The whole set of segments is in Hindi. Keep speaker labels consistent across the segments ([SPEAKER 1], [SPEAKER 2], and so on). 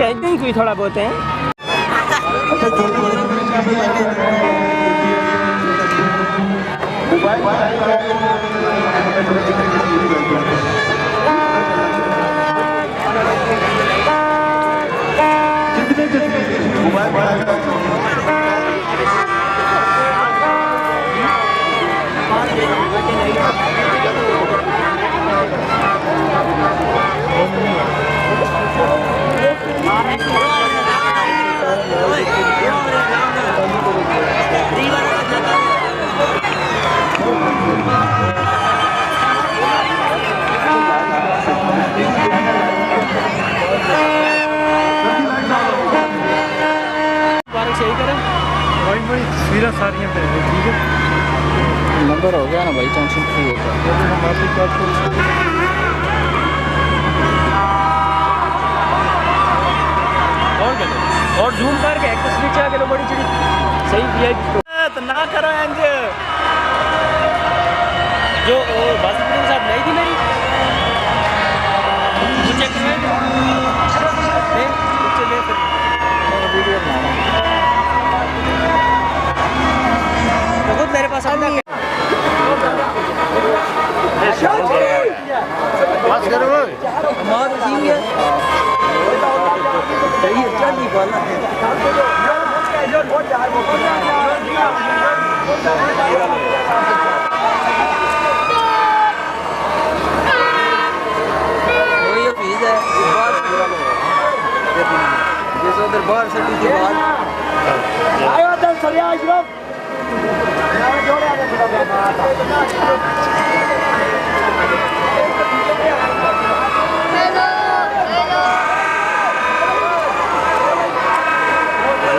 [SPEAKER 1] पेंटिंग कोई थोड़ा बहुत है।
[SPEAKER 2] तस्वीरें सारी पे ठीक है।
[SPEAKER 3] नंबर हो गया ना भाई, टेंशन फ्री होता
[SPEAKER 1] और जूम करके एक तस्वीर चाह के तो बड़ी चिड़ी सही वीआईपी तो ना करो इंज जो बाजीपुर साहब नहीं थी मेरी चेक करें चले फिर वीडियो बहुत मेरे पास आता है।
[SPEAKER 2] बस करो
[SPEAKER 1] मार दी है सही है चल नहीं बोलना है वही फीस है जैसे उधर बाहर से की बात आयो तो सरिया अशरफ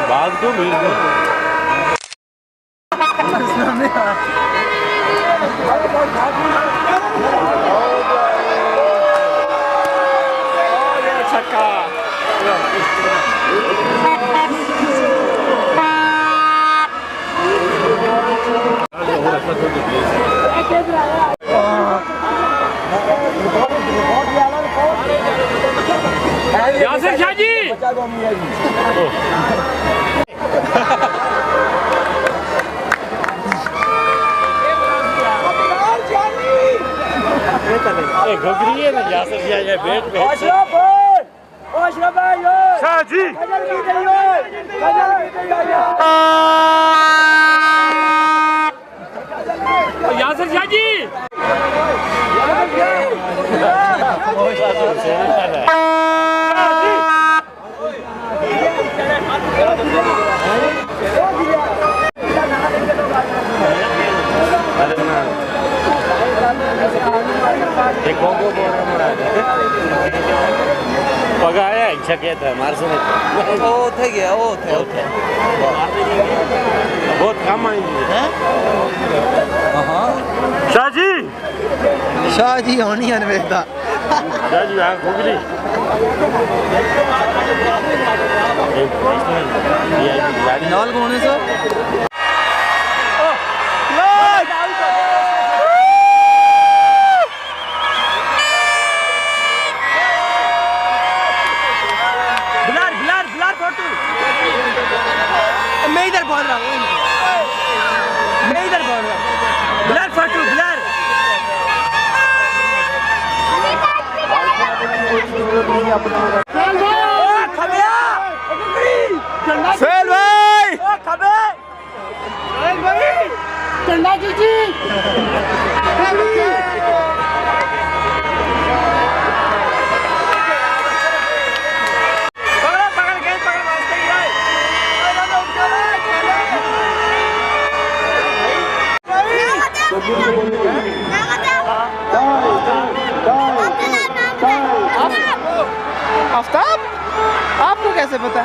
[SPEAKER 2] भाग तो मिल गई।
[SPEAKER 1] छक्का यासिर शाह जी
[SPEAKER 2] घुगरी है ना यासिर शाह ये बैठ पे शाह जी
[SPEAKER 1] यासिर शाह जी
[SPEAKER 2] पगाया इच्छा कहता है मार सुने
[SPEAKER 1] ओ थे गया ओ थे
[SPEAKER 2] बहुत कम आएंगे हैं।
[SPEAKER 1] हां
[SPEAKER 2] शाह जी
[SPEAKER 1] होनी है वेदा
[SPEAKER 2] शाह जी आ घुगरी
[SPEAKER 1] नाल कोने से मैं इधर बोल रहा हूँ ब्लर फोटो ब्लर
[SPEAKER 2] सेल भाई
[SPEAKER 4] चंदा जी
[SPEAKER 3] आफ्ताब, आपको कैसे पता?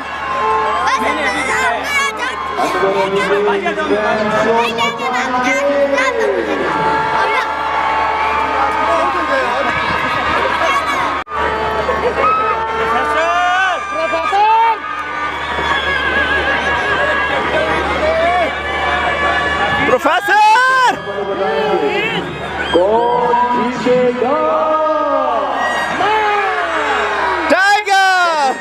[SPEAKER 3] प्रोफेसर कौन जीतेगा? टाइगर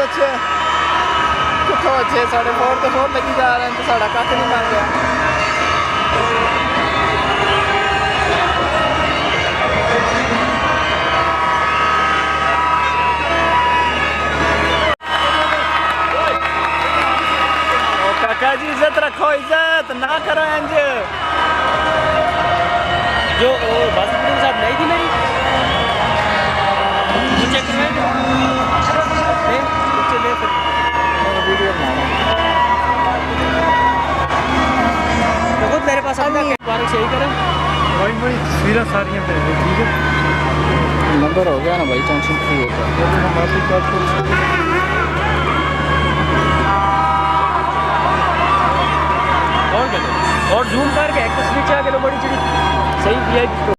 [SPEAKER 3] अच्छे कितों अच्छे साढ़े 4 तो 4 लगी जा रहे हैं तो साढ़ा कख नहीं बन गया
[SPEAKER 1] काका जी इज्जत रखो, इज्जत ना करो इंज। जो बासुद्दीन साहब नहीं थी मेरी चेक ले फिर
[SPEAKER 3] वीडियो
[SPEAKER 1] तो खुद मेरे पास आता है बारिश यही करे
[SPEAKER 2] बड़ी बड़ी तस्वीरें सारी पे ठीक है।
[SPEAKER 3] नंबर हो गया ना भाई, टेंशन फ्री होता है।
[SPEAKER 1] और जूम करके एक तस्वीर चाह के बड़ी चिड़ी सही वीआईपी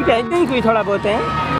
[SPEAKER 1] पहनते ही कोई थोड़ा बहुत है।